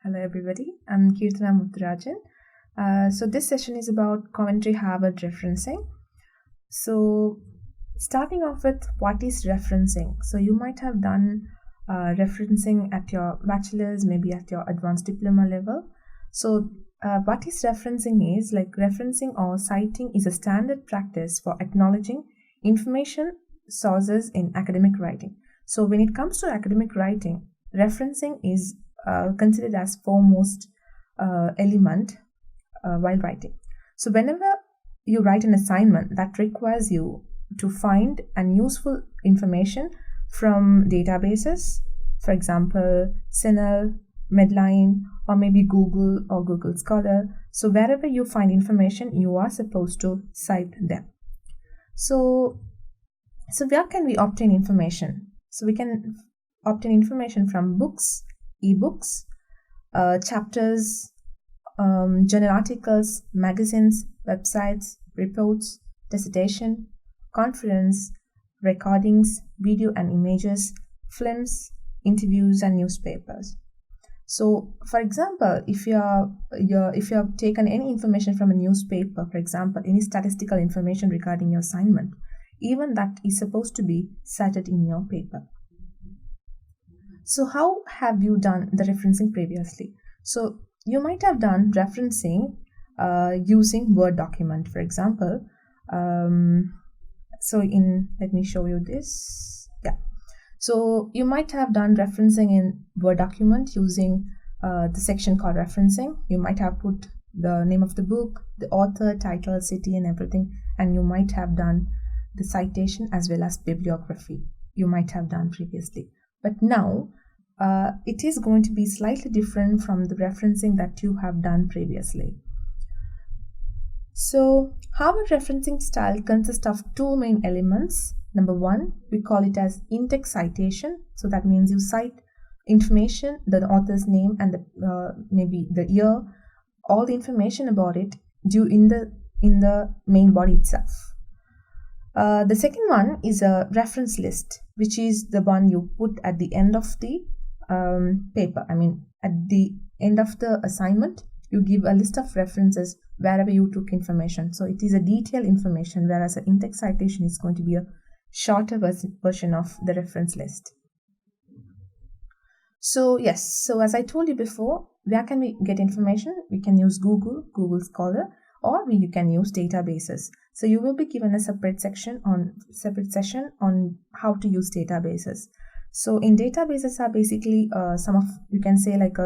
Hello everybody, I'm Kirtana Muthurajan. So this session is about Coventry Harvard referencing. So starting off with what is referencing. So you might have done referencing at your bachelor's, maybe at your advanced diploma level. So what is referencing is like referencing or citing is a standard practice for acknowledging information sources in academic writing. So when it comes to academic writing, referencing is considered as foremost element while writing. So whenever you write an assignment that requires you to find and useful information from databases, for example, CINAHL, Medline, or maybe Google or Google Scholar. So wherever you find information, you are supposed to cite them. So where can we obtain information? So we can obtain information from books, ebooks, chapters, journal articles, magazines, websites, reports, dissertation, conference, recordings, video and images, films, interviews, and newspapers. So, for example, if you have taken any information from a newspaper, for example, any statistical information regarding your assignment, even that is supposed to be cited in your paper. So how have you done the referencing previously? So you might have done referencing using Word document, for example. Let me show you this. Yeah. So you might have done referencing in Word document using the section called referencing. You might have put the name of the book, the author, title, city, and everything. And you might have done the citation as well as bibliography. You might have done previously. But now, it is going to be slightly different from the referencing that you have done previously. So, Harvard referencing style consists of two main elements. Number one, we call it as in-text citation. So that means you cite information, the author's name, and maybe the year, all the information about it due in the main body itself. The second one is a reference list, which is the one you put at the end of the paper. I mean, at the end of the assignment, you give a list of references wherever you took information. So it is a detailed information, whereas an in-text citation is going to be a shorter version of the reference list. So yes, so as I told you before, where can we get information? We can use Google Scholar, or you can use databases. So you will be given a separate session on how to use databases. So in databases are basically some of, you can say, like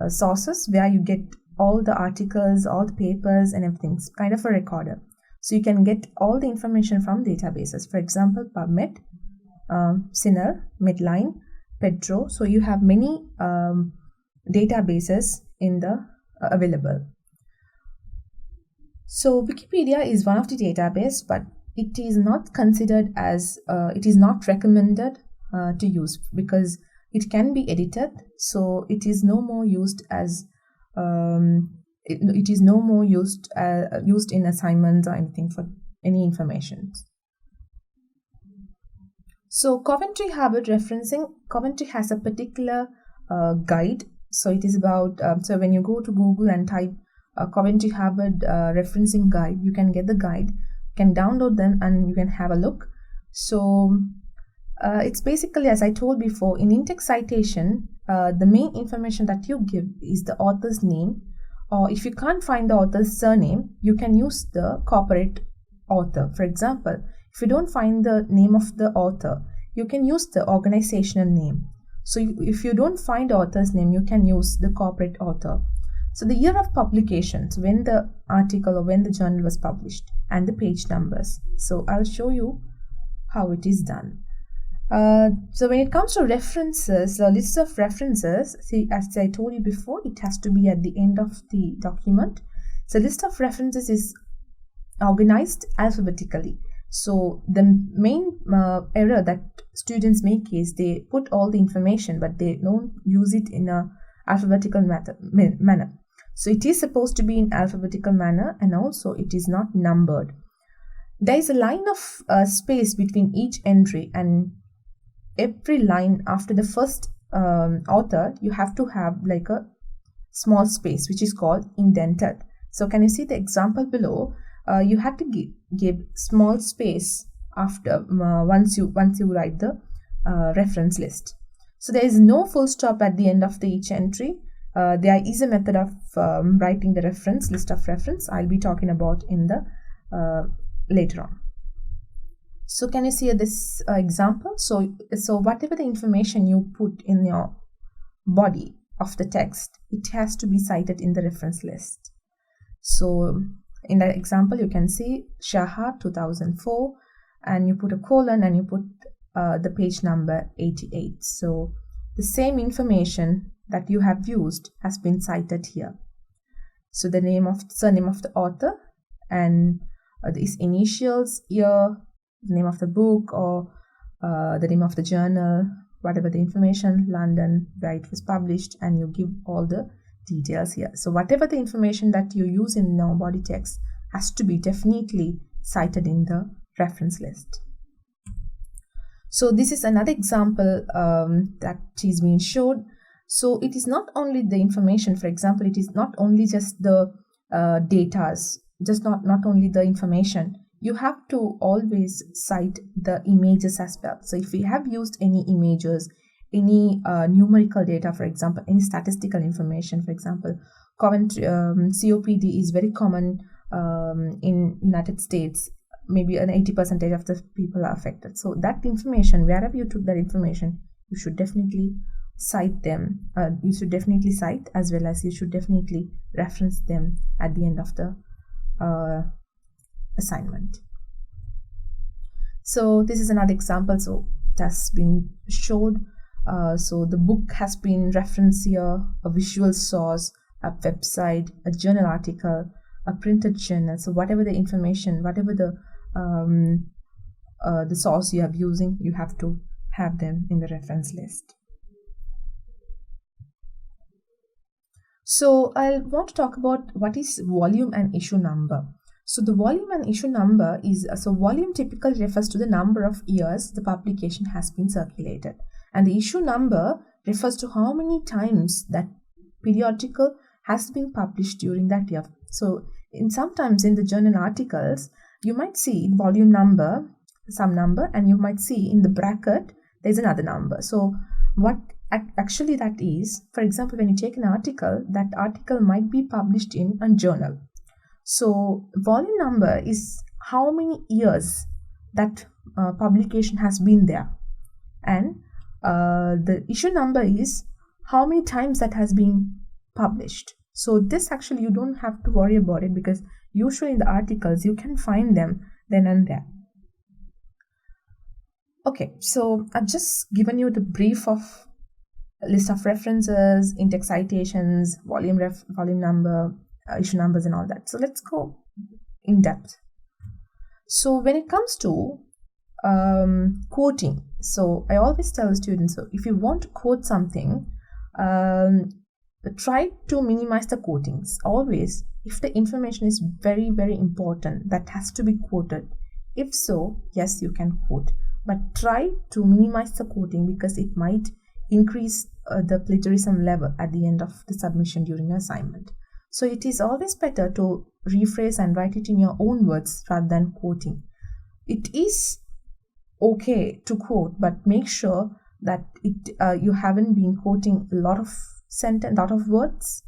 sources where you get all the articles, all the papers and everything. It's kind of a recorder. So you can get all the information from databases. For example, PubMed, CINAHL, Medline, Pedro. So you have many databases in the available. So Wikipedia is one of the database, but it is not considered as, it is not recommended to use because it can be edited. So it is no more used as, it is no more used in assignments or anything for any information. So Coventry Harvard referencing, Coventry has a particular guide. So it is about, so when you go to Google and type Coventry Harvard referencing guide, you can get the guide, you can download them and you can have a look. So it's basically, as I told before, in in-text citation, the main information that you give is the author's name, or if you can't find the author's surname, you can use the corporate author. For example, if you don't find the name of the author, you can use the organizational name. So if you don't find the author's name, you can use the corporate author. So the year of publication, so when the article or when the journal was published, and the page numbers. So I'll show you how it is done. So when it comes to references, the list of references, see, as I told you before, it has to be at the end of the document. So list of references is organized alphabetically. So the main error that students make is they put all the information, but they don't use it in a alphabetical manner. So it is supposed to be in alphabetical manner, and also it is not numbered. There is a line of space between each entry, and every line after the first author, you have to have like a small space which is called indented. So can you see the example below? You have to give small space after once you write the reference list. So there is no full stop at the end of each entry. There is a method of writing the reference list of reference. I'll be talking about in the later on. So can you see this example? So whatever the information you put in your body of the text, it has to be cited in the reference list. So in that example, you can see Shaha 2004, and you put a colon and you put the page number 88. So the same information that you have used has been cited here. So the surname of the author and these initials, year, the name of the book, or the name of the journal, whatever the information, London, where it was published, and you give all the details here. So whatever the information that you use in the body text has to be definitely cited in the reference list. So this is another example that is being showed. So it is not only the information, for example, it is not only just the datas, just not only the information. You have to always cite the images as well. So if we have used any images, any numerical data, for example, any statistical information, for example, Coventry, COPD is very common in United States. Maybe an 80% of the people are affected. So that information, wherever you took that information, you should definitely cite them. You should definitely cite, as well as you should definitely reference them at the end of the assignment. So this is another example. So it has been showed. So the book has been referenced here, a visual source, a website, a journal article, a printed journal. So whatever the information, whatever the source you are using, you have to have them in the reference list. So I want to talk about what is volume and issue number. So the volume and issue number is, so volume typically refers to the number of years the publication has been circulated, and the issue number refers to how many times that periodical has been published during that year. So sometimes in the journal articles, you might see volume number, some number, and you might see in the bracket there's another number. So what actually that is, for example, when you take an article, that article might be published in a journal. So volume number is how many years that publication has been there, and the issue number is how many times that has been published. So this actually you don't have to worry about it, because usually in the articles you can find them then and there. Okay, so I've just given you the brief of list of references, in-text citations, volume number, issue numbers, and all that. So let's go in depth. So when it comes to quoting, so I always tell students, so if you want to quote something, try to minimize the quotings. Always, if the information is very, very important, that has to be quoted. If so, yes, you can quote, but try to minimize the quoting, because it might increase the plagiarism level at the end of the submission during your assignment. So it is always better to rephrase and write it in your own words rather than quoting. It is okay to quote, but make sure that you haven't been quoting a lot of words,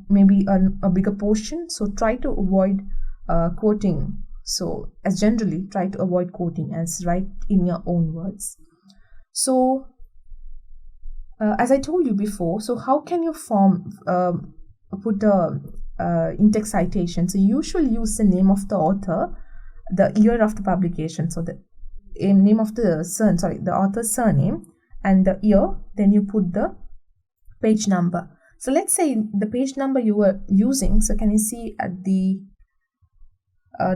maybe a bigger portion. So try to avoid quoting. So as generally, try to avoid quoting as write in your own words. So as I told you before, so how can you put a in-text citation? So you usually use the name of the author, the year of the publication, so the name of the author's surname and the year, then you put the page number. So let's say the page number you were using, so can you see at the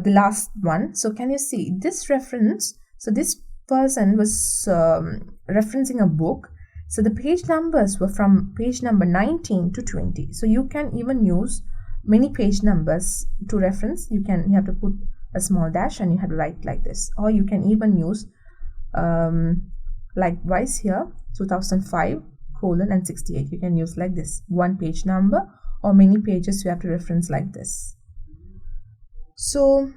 last one? So can you see this reference? So this person was referencing a book. So the page numbers were from page number 19 to 20. So you can even use many page numbers to reference. You have to put a small dash and you have to write like this, or you can even use likewise here. 2005 colon and 68. You can use like this, one page number or many pages you have to reference like this. So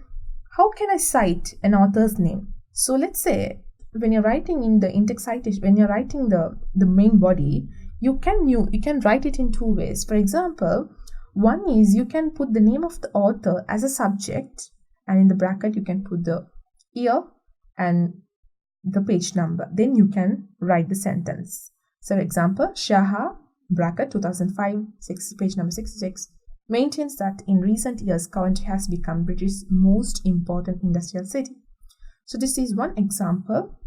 how can I cite an author's name? So let's say when you're writing in the in-text citation, when you're writing the main body, you can write it in two ways. For example, one is you can put the name of the author as a subject, and in the bracket you can put the year and the page number. Then you can write the sentence. So for example, Shaha bracket 2005 page number 66 maintains that in recent years Coventry has become Britain's most important industrial city. So this is one example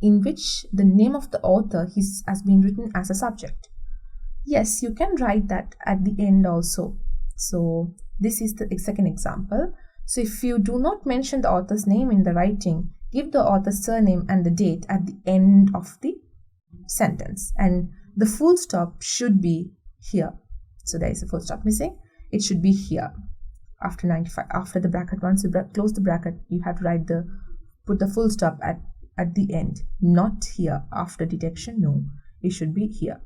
in which the name of the author has been written as a subject. Yes, you can write that at the end also. So this is the second example. So if you do not mention the author's name in the writing, give the author's surname and the date at the end of the sentence, and the full stop should be here. So there is a full stop missing. It should be here after 95, after the bracket. Once you close the bracket, you have to put the full stop at the end, not here after detection. No, it should be here.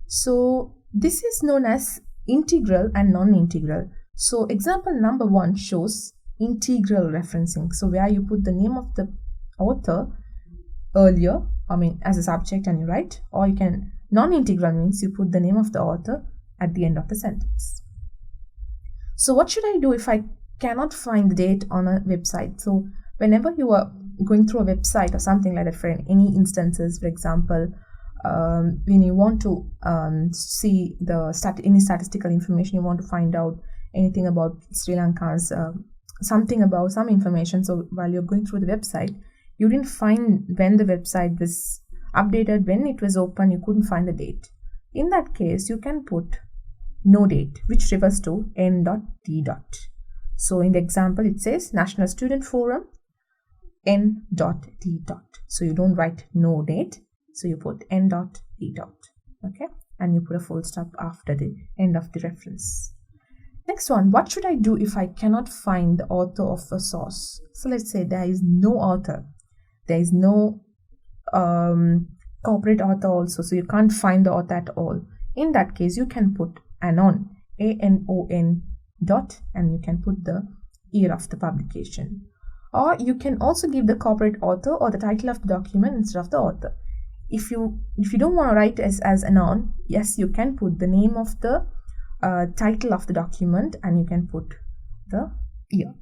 So this is known as integral and non-integral. So example number 1 shows integral referencing. So where you put the name of the author earlier, as a subject, and you write, or you can, non-integral means you put the name of the author at the end of the sentence. So what should I do if I cannot find the date on a website? So whenever you are going through a website or something like that, for any instances, for example, when you want to see any statistical information, you want to find out anything about Sri Lanka's some information. So while you're going through the website, you didn't find when the website was updated, when it was open, you couldn't find the date. In that case, you can put no date, which refers to n.d. So in the example, it says National Student Forum n.d. So you don't write no date, so you put n.d. Okay, and you put a full stop after the end of the reference. Next one, what should I do if I cannot find the author of a source? So let's say there is no author, there is no corporate author also, so you can't find the author at all. In that case, you can put anon, A-N-O-N dot, and you can put the year of the publication. Or you can also give the corporate author or the title of the document instead of the author. If you don't want to write as anon, yes, you can put the name of the title of the document, and you can put the year.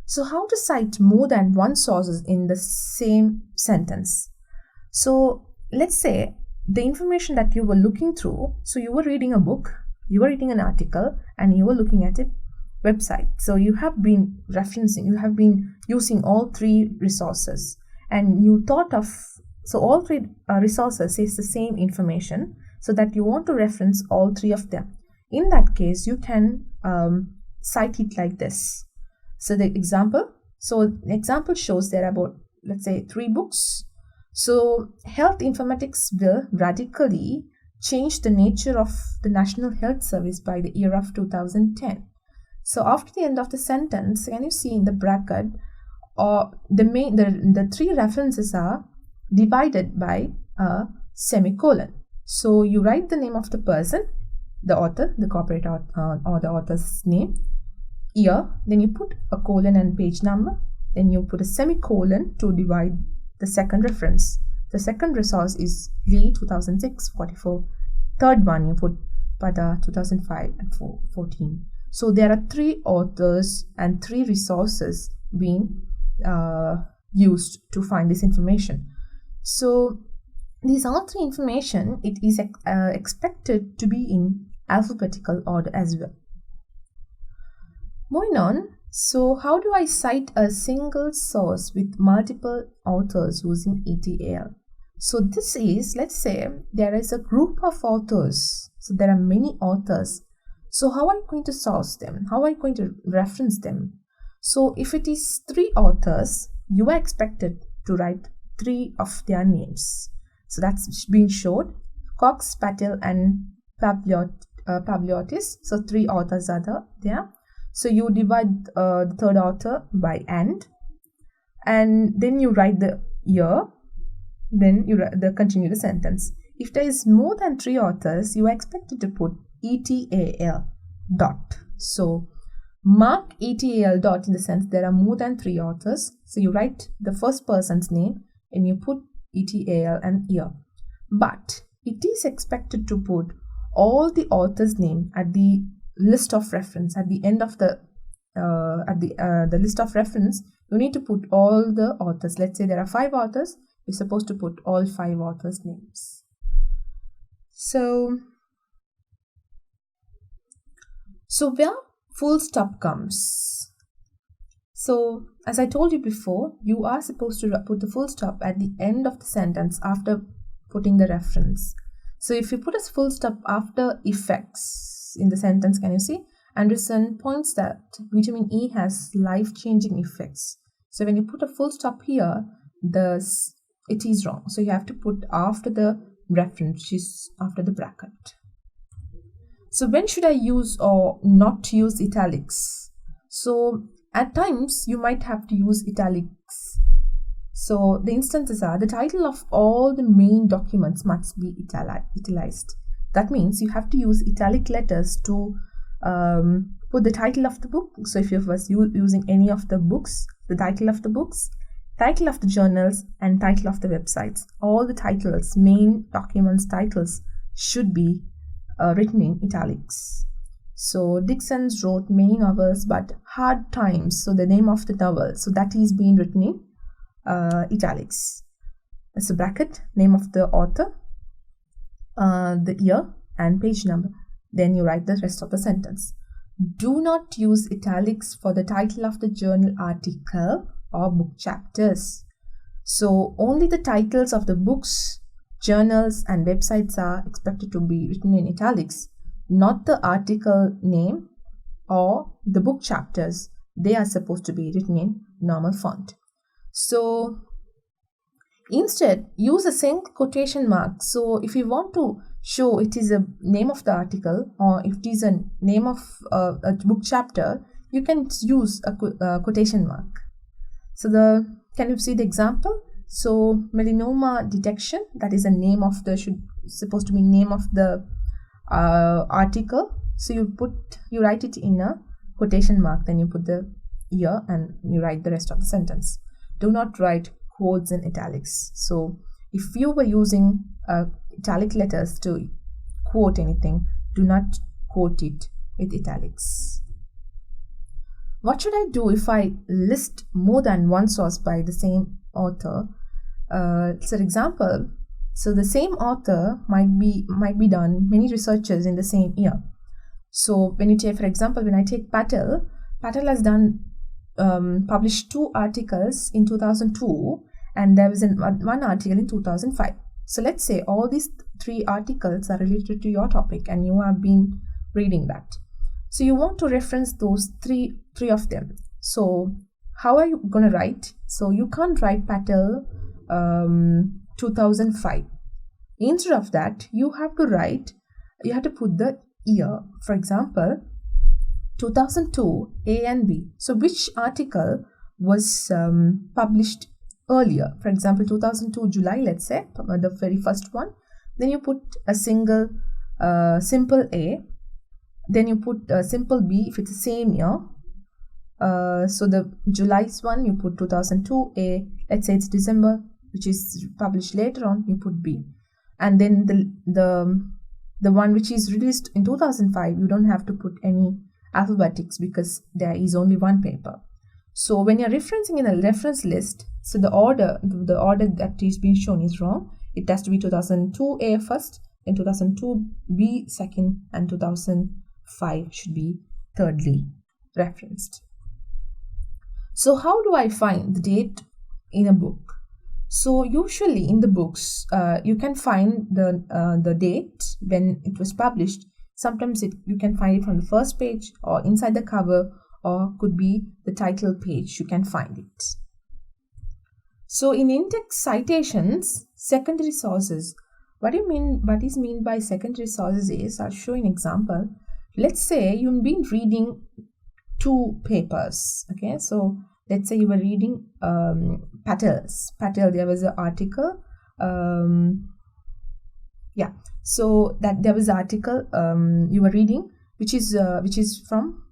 So how to cite more than one sources in the same sentence? So let's say the information that you were looking through, so you were reading a book, you were reading an article, and you were looking at a website. So you have been using all three resources, and you thought of, so all three resources is the same information, so that you want to reference all three of them. In that case, you can cite it like this. So the example shows there are about, let's say, 3 books. So health informatics will radically change the nature of the National Health Service by the year of 2010. So after the end of the sentence, can you see in the bracket, or the 3 references are divided by a semicolon. So you write the name of the person, the author, the corporate author, or the author's name, year, then you put a colon and page number, then you put a semicolon to divide the second reference. The second resource is Lee 2006 44. Third one you put Pada 2005 and 14. So there are 3 authors and 3 resources being used to find this information. So these are 3 information. It is expected to be in alphabetical order as well. Moving on, so how do I cite a single source with multiple authors using ETL? So this is, let's say there is a group of authors. So there are many authors. So how are you going to source them? How are you going to reference them? So if it is 3 authors, you are expected to write 3 of their names. So that's been showed. Cox, Patel, and Pavliotis. So 3 authors are there. So you divide the third author by and then you write the year, then you continue the sentence. If there is more than 3 authors, you are expected to put ETAL dot. So mark ETAL dot in the sense there are more than 3 authors. So you write the first person's name and you put ETAL and year. But it is expected to put all the authors' name at the list of reference at the end of the list of reference. You need to put all the authors. Let's say there are 5 authors. You're supposed to put all 5 authors' names. So where full stop comes. So as I told you before, you are supposed to put the full stop at the end of the sentence after putting the reference. So if you put a full stop after effects in the sentence, can you see? Anderson points that vitamin E has life-changing effects. So when you put a full stop here, it is wrong. So you have to put after the reference, which is after the bracket. So when should I use or not use italics? So at times you might have to use italics. So the instances are: the title of all the main documents must be italicized. That means you have to use italic letters to put the title of the book. So if you was using any of the books, the title of the books, title of the journals, and title of the websites, all the titles, main documents titles, should be written in italics. So Dickens wrote many novels, but Hard Times, so the name of the novel, so that is being written in italics. It's a bracket, name of the author, the year and page number. Then you write the rest of the sentence. Do not use italics for the title of the journal article or book chapters. So only the titles of the books, journals and websites are expected to be written in italics, not the article name or the book chapters. They are supposed to be written in normal font. So instead, use a single quotation mark. So if you want to show it is a name of the article, or if it is a name of a book chapter, you can use a quotation mark. So can you see the example? So melanoma detection, that is a name of the supposed to be name of the article. So you write it in a quotation mark, then you put the year and you write the rest of the sentence. Do not write quotes in italics. So if you were using italic letters to quote anything, do not quote it with italics. What should I do if I list more than one source by the same author? For example, so the same author might be done many researchers in the same year. So when you take, for example, when I take Patel has done published 2 articles in 2002, and there was one article in 2005. So let's say all these 3 articles are related to your topic and you have been reading that. So you want to reference those three of them. So how are you going to write? So you can't write Patel 2005. Instead of that, you have to put the year. For example, 2002 A and B. So which article was published earlier? For example, 2002 July, let's say, the very first one. Then you put a simple A. Then you put a simple B if it's the same year. So the July's one, you put 2002 A. Let's say it's December, which is published later on, you put B. And then the one which is released in 2005, you don't have to put any alphabetics because there is only one paper. So when you're referencing in a reference list, so the order that is being shown is wrong. It has to be 2002 A first, then 2002 B second, and 2005 should be thirdly referenced. So how do I find the date in a book? So usually in the books, you can find the date when it was published. Sometimes you can find it from the first page or inside the cover, or could be the title page. You can find it. So in in-text citations, secondary sources. What is mean by secondary sources is, I'll show you an example. Let's say you've been reading 2 papers. Okay, so let's say you were reading Patel. There was an article um, yeah, so that there was an article you were reading, which is from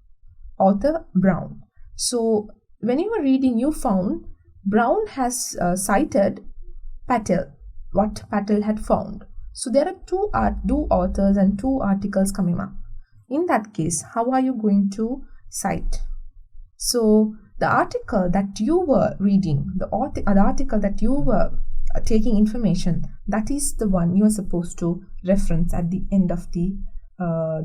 author Brown. So when you were reading, you found Brown has cited Patel, what Patel had found. So there are two authors and two articles coming up. In that case, how are you going to cite? So the article that you were reading, the article that you were taking information, that is the one you are supposed to reference at the end of the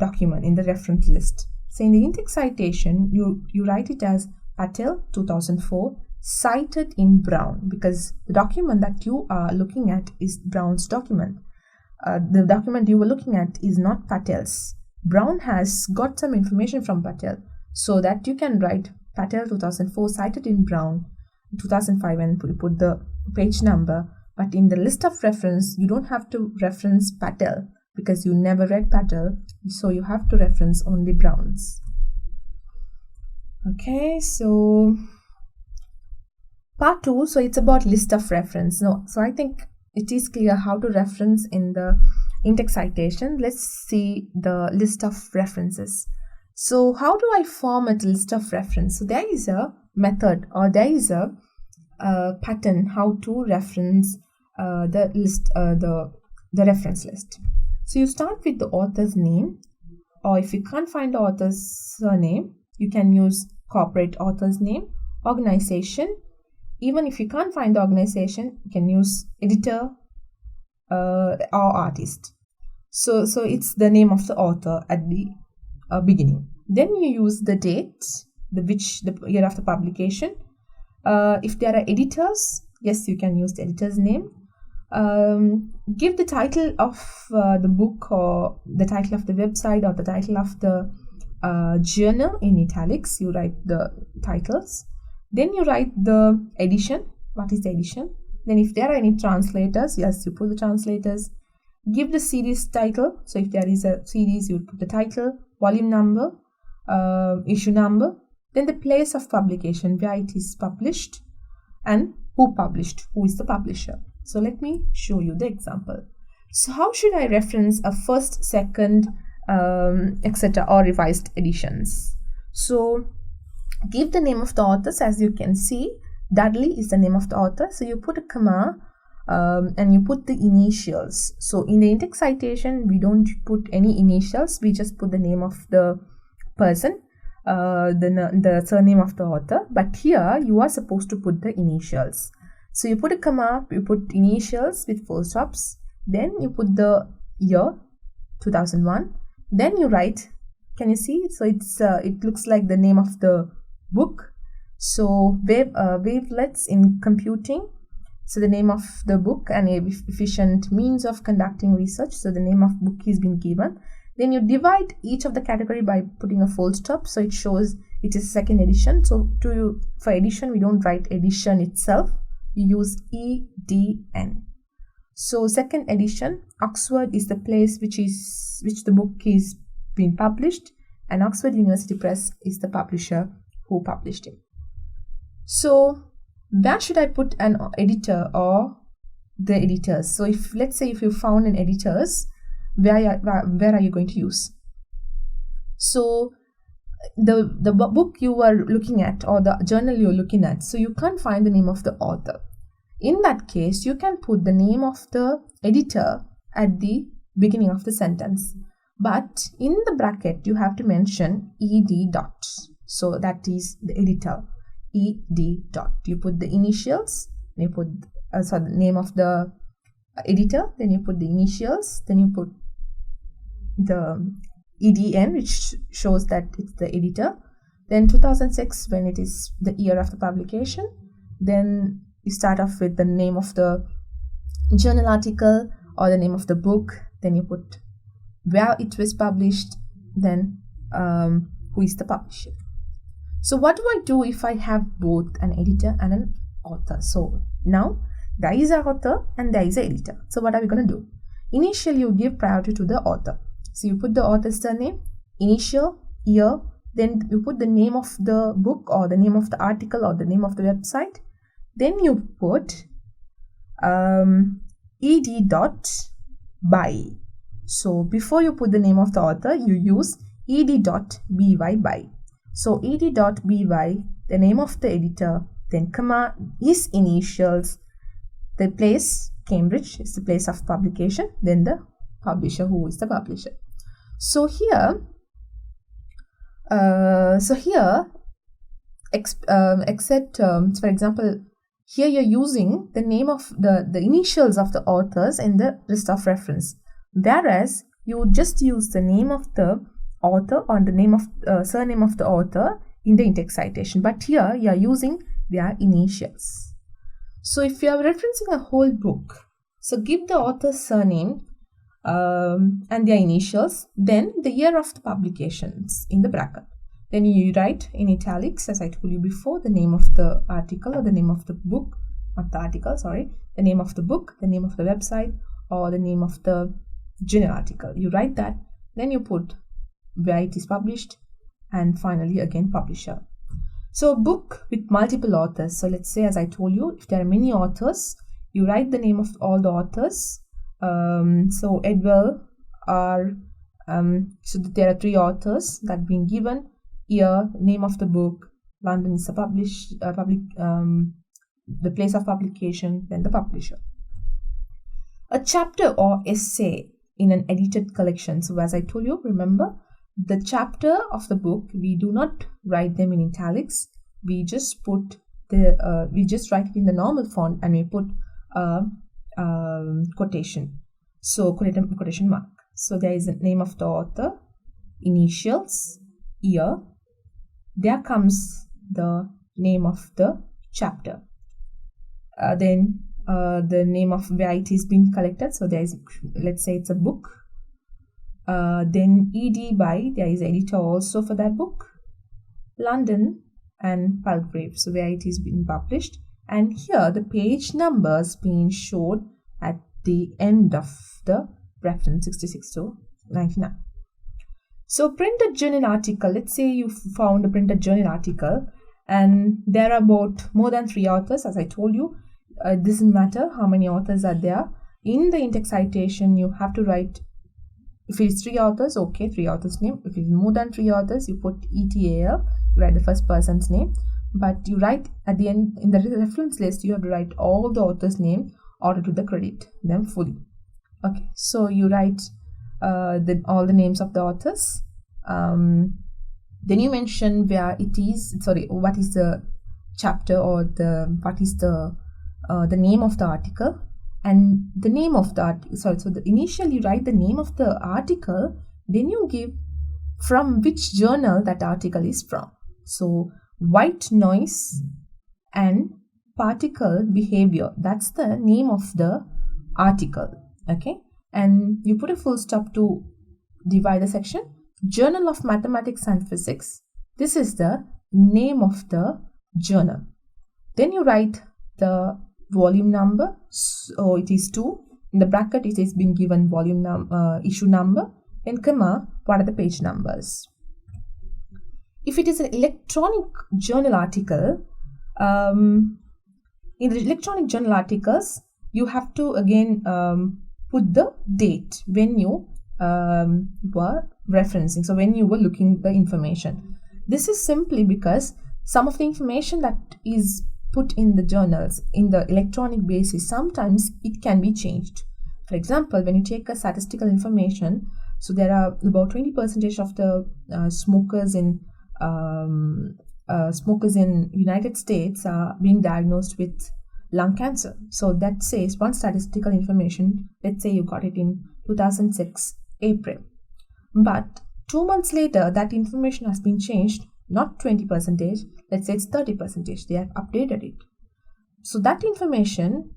document in the reference list. So in the in-text citation, you write it as Patel 2004 cited in Brown, because the document that you are looking at is Brown's document. The document you were looking at is not Patel's. Brown has got some information from Patel, so that you can write Patel 2004 cited in Brown 2005 and put the page number. But in the list of reference, you don't have to reference Patel because you never read Patel, so you have to reference only Brown's. Okay, so part 2, so it's about list of reference. So I think it is clear how to reference in the in-text citation. Let's see the list of references. So how do I format a list of reference? So there is a method, or there is a pattern how to reference the list, the reference list. So you start with the author's name, or if you can't find the author's surname, you can use corporate author's name, organization. Even if you can't find the organization, you can use editor or artist. So it's the name of the author at the beginning. Then you use the date, the year of the publication. If there are editors, yes, you can use the editor's name. Give the title of the book, or the title of the website, or the title of the journal in italics. You write the titles. Then you write the edition. What is the edition? Then if there are any translators, yes, you put the translators. Give the series title. So if there is a series, you put the title, volume number, issue number. Then the place of publication, where it is published, and who published, who is the publisher. So let me show you the example. So how should I reference a first, second, etc. or revised editions? So give the name of the authors. As you can see, Dudley is the name of the author. So you put a comma and you put the initials. So in the in-text citation, we don't put any initials. We just put the name of the person, the surname of the author. But here you are supposed to put the initials. So you put a comma, you put initials with full stops. Then you put the year 2001. Then you write. Can you see? So it looks like the name of the book. So wavelets in computing. So the name of the book and efficient means of conducting research. So the name of book is been given. Then you divide each of the category by putting a full stop. So it shows it is second edition. So for edition, we don't write edition itself. You use EDN. So second edition, Oxford is the place which the book is being published, and Oxford University Press is the publisher who published it. So where should I put an editor or the editors? So let's say if you found an editors, where are you going to use? So the book you were looking at, or the journal you're looking at, so you can't find the name of the author. In that case, you can put the name of the editor at the beginning of the sentence. But in the bracket, you have to mention ed dot. So that is the editor, ed dot. You put the initials, you put the name of the editor, then you put the initials, then you put the EDN, which shows that it's the editor. Then 2006, when it is the year of the publication. Then you start off with the name of the journal article or the name of the book. Then you put where it was published, then who is the publisher. So what do I do if I have both an editor and an author? So now there is an author and there is an editor. So what are we going to do? Initially, you give priority to the author. So you put the author's surname, initial, year, then you put the name of the book or the name of the article or the name of the website. Then you put ed dot by. So before you put the name of the author, you use ed dot by. So ed dot by, the name of the editor, then comma, his initials, the place, Cambridge is the place of publication, then the publisher, who is the publisher. So here, except for example, here you're using the name of the initials of the authors in the list of reference, whereas you just use the name of the author or the name of surname of the author in the in-text citation, but here you are using their initials. So if you are referencing a whole book, so give the author's surname and their initials, then the year of the publications in the bracket. Then you write in italics, as I told you before, the name of the article or the name of the book, not the article, sorry, the name of the book, the name of the website, or the name of the journal article. You write that, then you put where it is published, and finally again publisher. So a book with multiple authors. So let's say, as I told you, if there are many authors, you write the name of all the authors. So Edwell are, so there are 3 authors that being given. Year, name of the book, London is the the place of publication, then the publisher. A chapter or essay in an edited collection. So as I told you, remember, the chapter of the book, we do not write them in italics. We just put we just write it in the normal font, and we put quotation. So quotation mark. So there is the name of the author, initials, year. There comes the name of the chapter. Then the name of where it is being collected. So there is, let's say it's a book. Then ed by, there is editor also for that book. London and Palgrave, so where it is being published. And here the page numbers being showed at the end of the reference 66 to 99. So printed journal article, let's say you found a printed journal article and there are about more than 3 authors, as I told you. It doesn't matter how many authors are there. In the in-text citation, you have to write, if it's 3 authors, okay, 3 authors name. If it's more than 3 authors, you put ETAL, you write the first person's name. But you write at the end, in the reference list, you have to write all the author's name order to the credit them fully. Okay, so you write all the names of the authors. Then you mention where it is, what is the chapter, or what is the name of the article, and the name of the so initially you write the name of the article, then you give from which journal that article is from. So white noise and particle behavior, that's the name of the article. Okay, and you put a full stop to divide the section. Journal of Mathematics and Physics, this is the name of the journal. Then you write the volume number, so it is 2. In the bracket it is been given volume issue number, and comma, what are the page numbers. If it is an electronic journal article, in the electronic journal articles, you have to again put the date when you were referencing, so when you were looking the information. This is simply because some of the information that is put in the journals in the electronic basis, sometimes it can be changed. For example, when you take a statistical information, so there are about 20% of the smokers in United States are being diagnosed with lung cancer. So that says one statistical information, let's say you got it in 2006 April, but 2 months later that information has been changed, not 20%, let's say it's 30%, they have updated it. So that information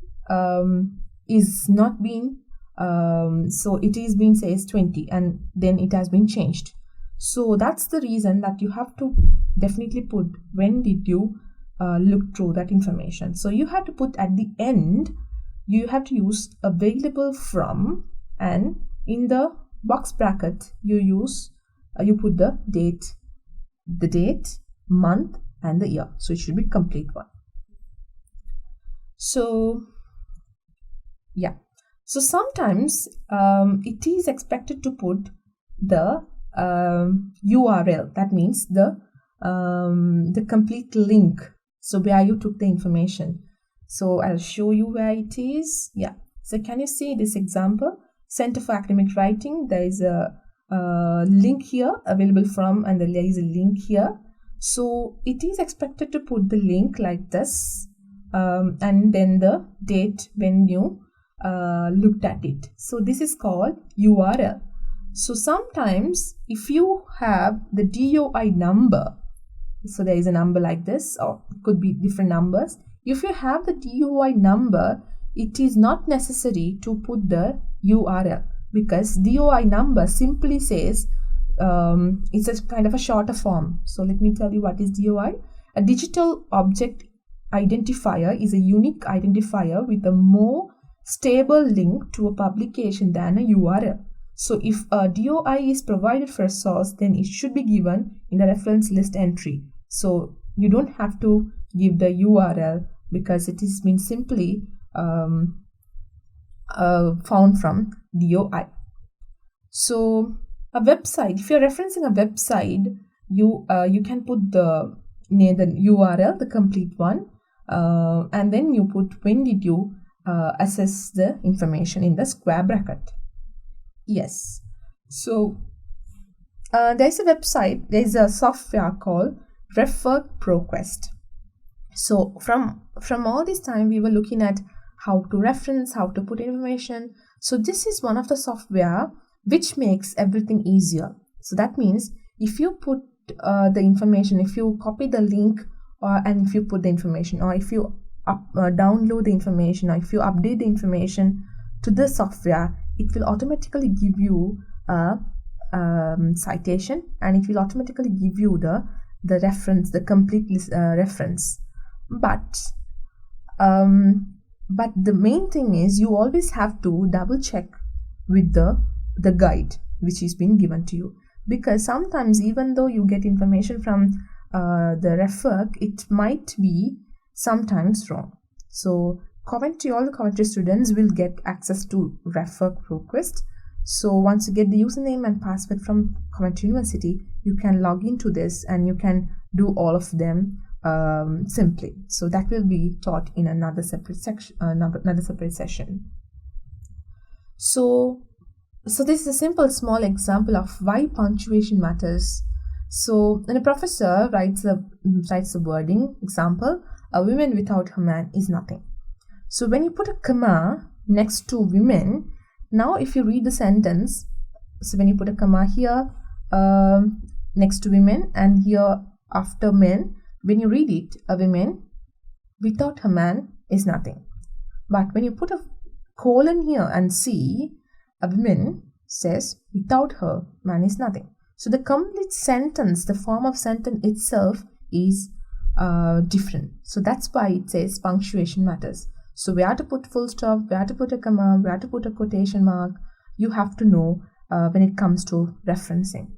is not being so it is being says 20 and then it has been changed. So that's the reason that you have to definitely put when did you look through that information. So you have to put at the end, you have to use available from, and in the box bracket you use you put the date, month and the year. So it should be complete one. So yeah, So sometimes it is expected to put the URL, that means the complete link, so where you took the information. So I'll show you where it is. Yeah, so can you see this example? Center for Academic Writing, there is a link here available from, and there is a link here. So it is expected to put the link like this, and then the date when you looked at it. So this is called URL. So sometimes if you have the DOI number, so there is a number like this, or it could be different numbers. If you have the DOI number, it is not necessary to put the URL, because DOI number simply says it's a kind of a shorter form. So let me tell you what is DOI. A digital object identifier is a unique identifier with a more stable link to a publication than a URL. So if a DOI is provided for a source, then it should be given in the reference list entry. So you don't have to give the URL, because it is been simply found from DOI. So a website, if you're referencing a website, you can put the URL, the complete one, and then you put when did you access the information in the square bracket. Yes. So there's a website, there's a software called RefWork ProQuest. So from all this time we were looking at how to reference, how to put information. So this is one of the software which makes everything easier. So that means if you put the information, if you copy the link, and if you put the information, or if you download the information, or if you update the information to the software, it will automatically give you a citation, and it will automatically give you the reference, the complete reference. But the main thing is you always have to double check with the guide which is being given to you, because sometimes even though you get information from the RefWork, it might be sometimes wrong. So all the Coventry students will get access to RefWork ProQuest. So once you get the username and password from Coventry University, you can log into this and you can do all of them simply. So that will be taught in another separate section, another separate session. So this is a simple small example of why punctuation matters. So when a professor writes the wording, example, a woman without her man is nothing. So when you put a comma next to women, now if you read the sentence, so when you put a comma here next to women and here after men, when you read it, a woman without her man is nothing. But when you put a colon here and see, a woman says without her man is nothing. So the complete sentence, the form of sentence itself is different. So that's why it says punctuation matters. So where to put full stop, where to put a comma, where to put a quotation mark, you have to know when it comes to referencing.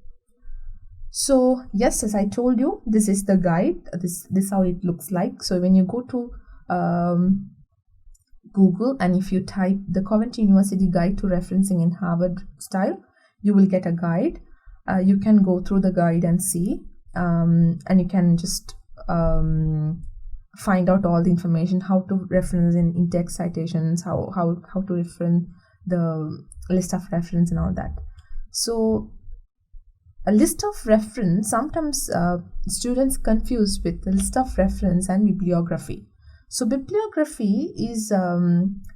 So yes, as I told you, this is the guide. This is how it looks like. So when you go to Google and if you type the Coventry University Guide to Referencing in Harvard Style, you will get a guide. You can go through the guide and see, and you can just find out all the information, how to reference in in-text citations, how to reference the list of reference and all that. So a list of reference, sometimes students confuse with the list of reference and bibliography. So bibliography is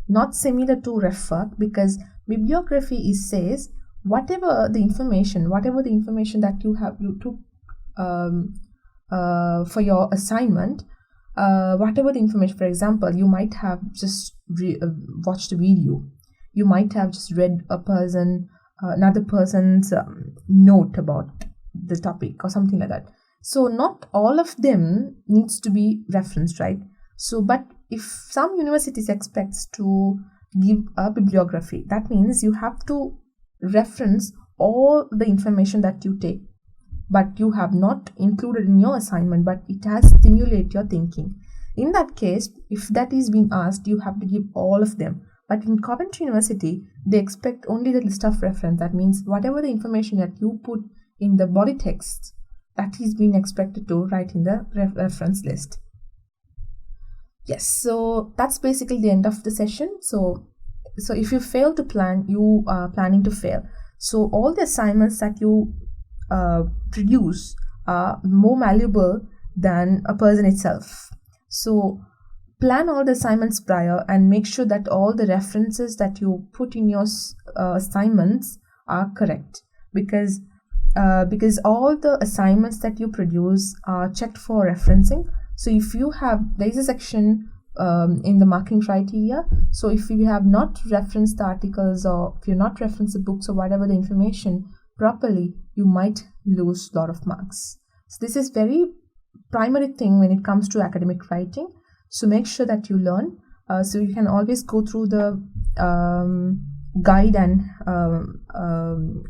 not similar to RefWork, because bibliography says whatever the information that you took for your assignment, whatever the information. For example, you might have just watched a video, you might have just read another person's note about the topic or something like that. So not all of them needs to be referenced, right? So but if some universities expects to give a bibliography, that means you have to reference all the information that you take, but you have not included in your assignment, but it has stimulated your thinking. In that case, if that is being asked, you have to give all of them. But in Coventry University, they expect only the list of reference. That means whatever the information that you put in the body text, that is being expected to write in the reference list. Yes, so that's basically the end of the session. So if you fail to plan, you are planning to fail. So all the assignments that you produce are more valuable than a person itself. So plan all the assignments prior and make sure that all the references that you put in your assignments are correct, because all the assignments that you produce are checked for referencing. So if you have, there is a section in the marking criteria. So if you have not referenced the articles, or if you not referenced the books or whatever the information properly, you might lose a lot of marks. So this is very primary thing when it comes to academic writing. So make sure that you learn. So you can always go through the guide and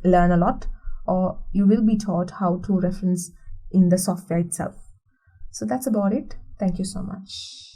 learn a lot, or you will be taught how to reference in the software itself. So that's about it. Thank you so much.